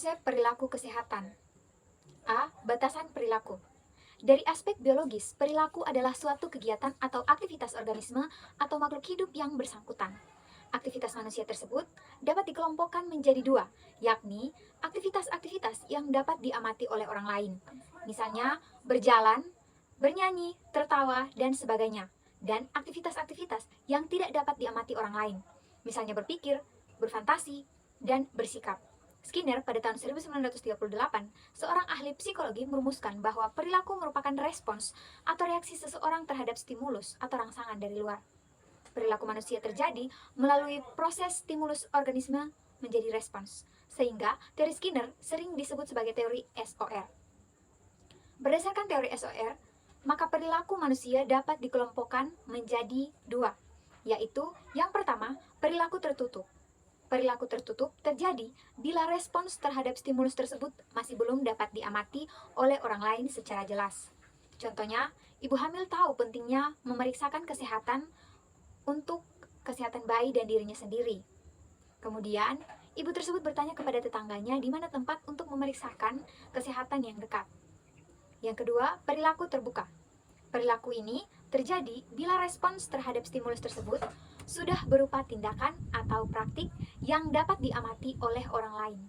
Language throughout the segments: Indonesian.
Konsep perilaku kesehatan. A. Batasan perilaku. Dari aspek biologis, perilaku adalah suatu kegiatan atau aktivitas organisme atau makhluk hidup yang bersangkutan. Aktivitas manusia tersebut dapat dikelompokkan menjadi dua, yakni aktivitas-aktivitas yang dapat diamati oleh orang lain. Misalnya, berjalan, bernyanyi, tertawa, dan sebagainya. Dan aktivitas-aktivitas yang tidak dapat diamati orang lain. Misalnya berpikir, berfantasi, dan bersikap. Skinner pada tahun 1938, seorang ahli psikologi merumuskan bahwa perilaku merupakan respons atau reaksi seseorang terhadap stimulus atau rangsangan dari luar. Perilaku manusia terjadi melalui proses stimulus organisme menjadi respons, sehingga teori Skinner sering disebut sebagai teori SOR. Berdasarkan teori SOR, maka perilaku manusia dapat dikelompokkan menjadi dua, yaitu yang pertama, perilaku tertutup. Perilaku tertutup terjadi bila respons terhadap stimulus tersebut masih belum dapat diamati oleh orang lain secara jelas. Contohnya, ibu hamil tahu pentingnya memeriksakan kesehatan untuk kesehatan bayi dan dirinya sendiri. Kemudian, ibu tersebut bertanya kepada tetangganya di mana tempat untuk memeriksakan kesehatan yang dekat. Yang kedua, perilaku terbuka. Perilaku ini terjadi bila respons terhadap stimulus tersebut sudah berupa tindakan atau praktik yang dapat diamati oleh orang lain.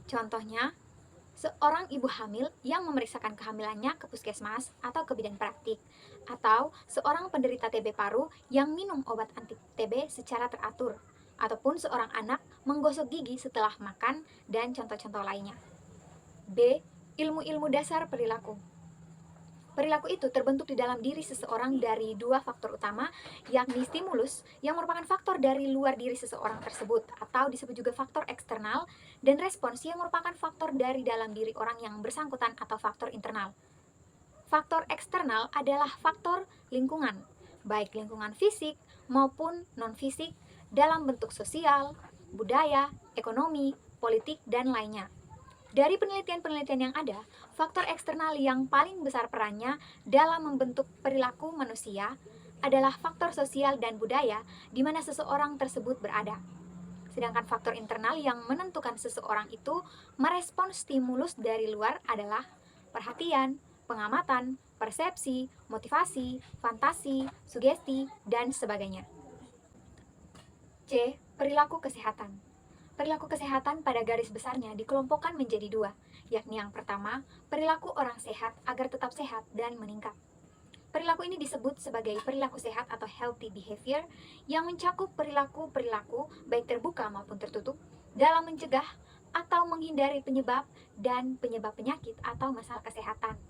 Contohnya, seorang ibu hamil yang memeriksakan kehamilannya ke puskesmas atau ke bidan praktik, atau seorang penderita TB paru yang minum obat anti TB secara teratur, ataupun seorang anak menggosok gigi setelah makan, dan contoh-contoh lainnya. B. Ilmu-ilmu dasar perilaku. Perilaku itu terbentuk di dalam diri seseorang dari dua faktor utama, yakni stimulus yang merupakan faktor dari luar diri seseorang tersebut, atau disebut juga faktor eksternal, dan respons yang merupakan faktor dari dalam diri orang yang bersangkutan atau faktor internal. Faktor eksternal adalah faktor lingkungan, baik lingkungan fisik maupun non-fisik, dalam bentuk sosial, budaya, ekonomi, politik, dan lainnya. Dari penelitian-penelitian yang ada, faktor eksternal yang paling besar perannya dalam membentuk perilaku manusia adalah faktor sosial dan budaya di mana seseorang tersebut berada. Sedangkan faktor internal yang menentukan seseorang itu merespons stimulus dari luar adalah perhatian, pengamatan, persepsi, motivasi, fantasi, sugesti, dan sebagainya. C. Perilaku kesehatan. Perilaku kesehatan pada garis besarnya dikelompokkan menjadi dua, yakni yang pertama, perilaku orang sehat agar tetap sehat dan meningkat. Perilaku ini disebut sebagai perilaku sehat atau healthy behavior yang mencakup perilaku-perilaku baik terbuka maupun tertutup dalam mencegah atau menghindari penyebab dan penyebab penyakit atau masalah kesehatan,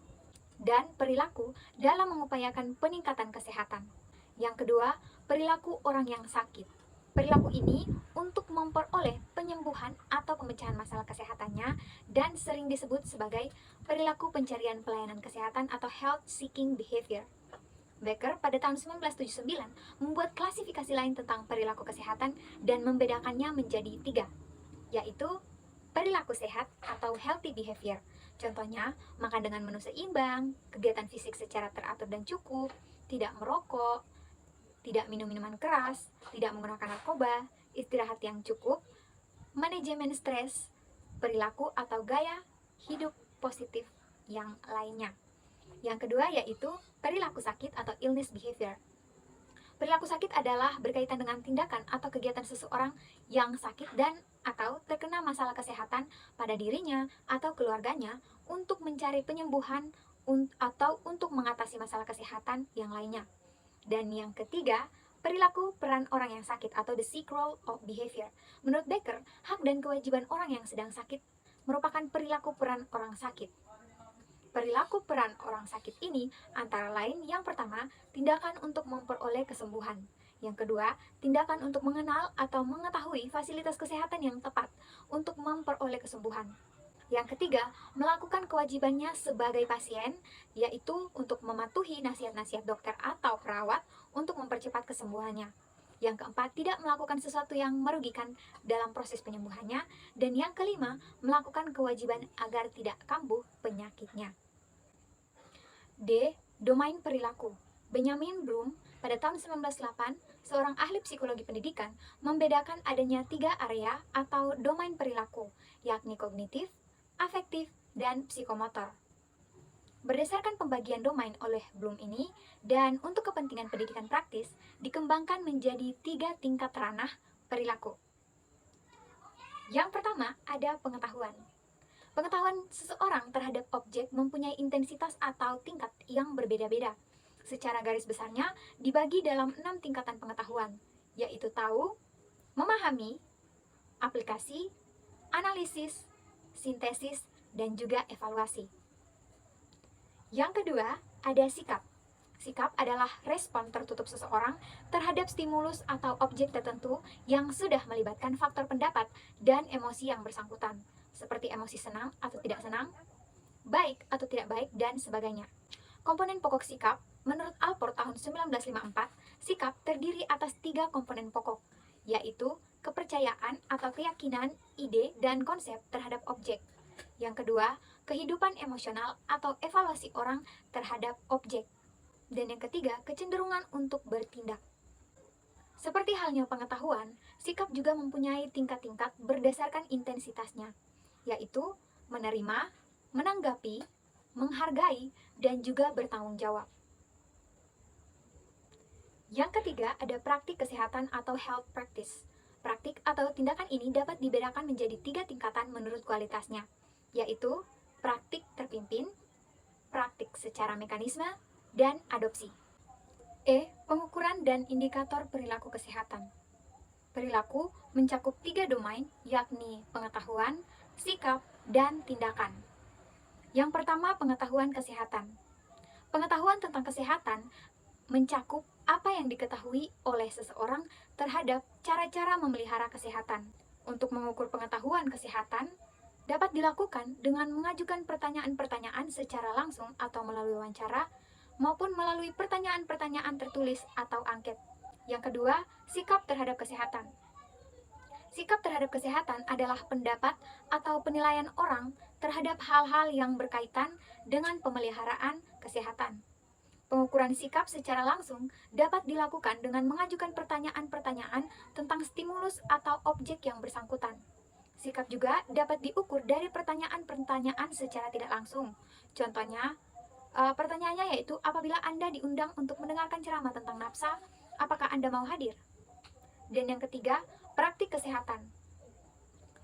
dan perilaku dalam mengupayakan peningkatan kesehatan. Yang kedua, perilaku orang yang sakit. Perilaku ini untuk memperoleh penyembuhan atau pemecahan masalah kesehatannya dan sering disebut sebagai perilaku pencarian pelayanan kesehatan atau health seeking behavior. Becker pada tahun 1979 membuat klasifikasi lain tentang perilaku kesehatan dan membedakannya menjadi tiga, yaitu perilaku sehat atau healthy behavior. Contohnya, makan dengan menu seimbang, kegiatan fisik secara teratur dan cukup, tidak merokok, tidak minum minuman keras, tidak menggunakan narkoba, istirahat yang cukup, manajemen stres, perilaku atau gaya hidup positif yang lainnya. Yang kedua yaitu perilaku sakit atau illness behavior. Perilaku sakit adalah berkaitan dengan tindakan atau kegiatan seseorang yang sakit dan atau terkena masalah kesehatan pada dirinya atau keluarganya untuk mencari penyembuhan atau untuk mengatasi masalah kesehatan yang lainnya. Dan yang ketiga, perilaku peran orang yang sakit atau the sick role of behavior. Menurut Becker, hak dan kewajiban orang yang sedang sakit merupakan perilaku peran orang sakit. Perilaku peran orang sakit ini antara lain yang pertama, tindakan untuk memperoleh kesembuhan. Yang kedua, tindakan untuk mengenal atau mengetahui fasilitas kesehatan yang tepat untuk memperoleh kesembuhan. Yang ketiga, melakukan kewajibannya sebagai pasien, yaitu untuk mematuhi nasihat-nasihat dokter atau perawat untuk mempercepat kesembuhannya. Yang keempat, tidak melakukan sesuatu yang merugikan dalam proses penyembuhannya. Dan yang kelima, melakukan kewajiban agar tidak kambuh penyakitnya. D. Domain perilaku. Benjamin Bloom Pada tahun 1908, seorang ahli psikologi pendidikan membedakan adanya 3 area atau domain perilaku, yakni kognitif, afektif, dan psikomotor. Berdasarkan pembagian domain oleh Bloom ini, dan untuk kepentingan pendidikan praktis, dikembangkan menjadi 3 tingkat ranah perilaku. Yang pertama, ada pengetahuan. Pengetahuan seseorang terhadap objek mempunyai intensitas atau tingkat yang berbeda-beda. Secara garis besarnya, dibagi dalam 6 tingkatan pengetahuan, yaitu tahu, memahami, aplikasi, analisis, sintesis, dan juga evaluasi. Yang kedua, ada sikap. Sikap adalah respon tertutup seseorang terhadap stimulus atau objek tertentu yang sudah melibatkan faktor pendapat dan emosi yang bersangkutan, seperti emosi senang atau tidak senang, baik atau tidak baik, dan sebagainya. Komponen pokok sikap, menurut Alport tahun 1954, sikap terdiri atas 3 komponen pokok, yaitu kepercayaan atau keyakinan, ide, dan konsep terhadap objek. Yang kedua, kehidupan emosional atau evaluasi orang terhadap objek. Dan yang ketiga, kecenderungan untuk bertindak. Seperti halnya pengetahuan, sikap juga mempunyai tingkat-tingkat berdasarkan intensitasnya, yaitu menerima, menanggapi, menghargai, dan juga bertanggung jawab. Yang ketiga, ada praktik kesehatan atau health practice. Praktik atau tindakan ini dapat dibedakan menjadi 3 tingkatan menurut kualitasnya, yaitu praktik terpimpin, praktik secara mekanisme, dan adopsi. Pengukuran dan indikator perilaku kesehatan. Perilaku mencakup 3 domain, yakni pengetahuan, sikap, dan tindakan. Yang pertama, pengetahuan kesehatan. Pengetahuan tentang kesehatan mencakup apa yang diketahui oleh seseorang terhadap cara-cara memelihara kesehatan. Untuk mengukur pengetahuan kesehatan, dapat dilakukan dengan mengajukan pertanyaan-pertanyaan secara langsung atau melalui wawancara, maupun melalui pertanyaan-pertanyaan tertulis atau angket. Yang kedua, sikap terhadap kesehatan. Sikap terhadap kesehatan adalah pendapat atau penilaian orang terhadap hal-hal yang berkaitan dengan pemeliharaan kesehatan. Pengukuran sikap secara langsung dapat dilakukan dengan mengajukan pertanyaan-pertanyaan tentang stimulus atau objek yang bersangkutan. Sikap juga dapat diukur dari pertanyaan-pertanyaan secara tidak langsung. Contohnya, pertanyaannya yaitu, apabila Anda diundang untuk mendengarkan ceramah tentang nafsa, apakah Anda mau hadir? Dan yang ketiga, praktik kesehatan.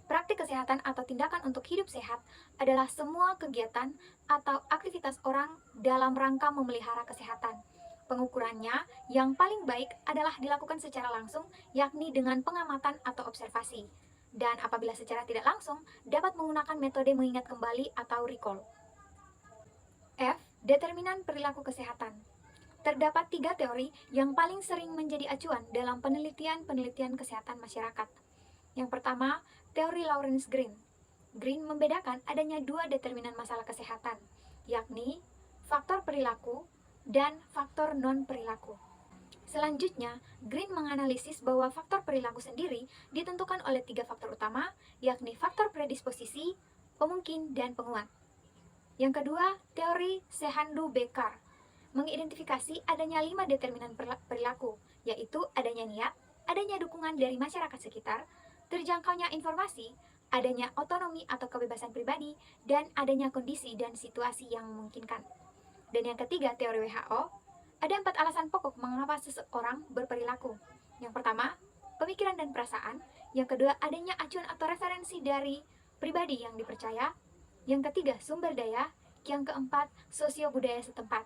Praktik kesehatan atau tindakan untuk hidup sehat adalah semua kegiatan atau aktivitas orang dalam rangka memelihara kesehatan. Pengukurannya yang paling baik adalah dilakukan secara langsung, yakni dengan pengamatan atau observasi. Dan apabila secara tidak langsung, dapat menggunakan metode mengingat kembali atau recall. Determinan perilaku kesehatan. Terdapat 3 teori yang paling sering menjadi acuan dalam penelitian-penelitian kesehatan masyarakat. Yang pertama, teori Lawrence Green. Green membedakan adanya 2 determinan masalah kesehatan, yakni faktor perilaku dan faktor non-perilaku. Selanjutnya, Green menganalisis bahwa faktor perilaku sendiri ditentukan oleh 3 faktor utama, yakni faktor predisposisi, pemungkin, dan penguat. Yang kedua, teori Sehandu-Becker mengidentifikasi adanya 5 determinan perilaku, yaitu adanya niat, adanya dukungan dari masyarakat sekitar, terjangkaunya informasi, adanya otonomi atau kebebasan pribadi, dan adanya kondisi dan situasi yang memungkinkan. Dan yang ketiga, teori WHO, ada 4 alasan pokok mengapa seseorang berperilaku. Yang pertama, pemikiran dan perasaan. Yang kedua, adanya acuan atau referensi dari pribadi yang dipercaya. Yang ketiga, sumber daya. Yang keempat, sosio budaya setempat.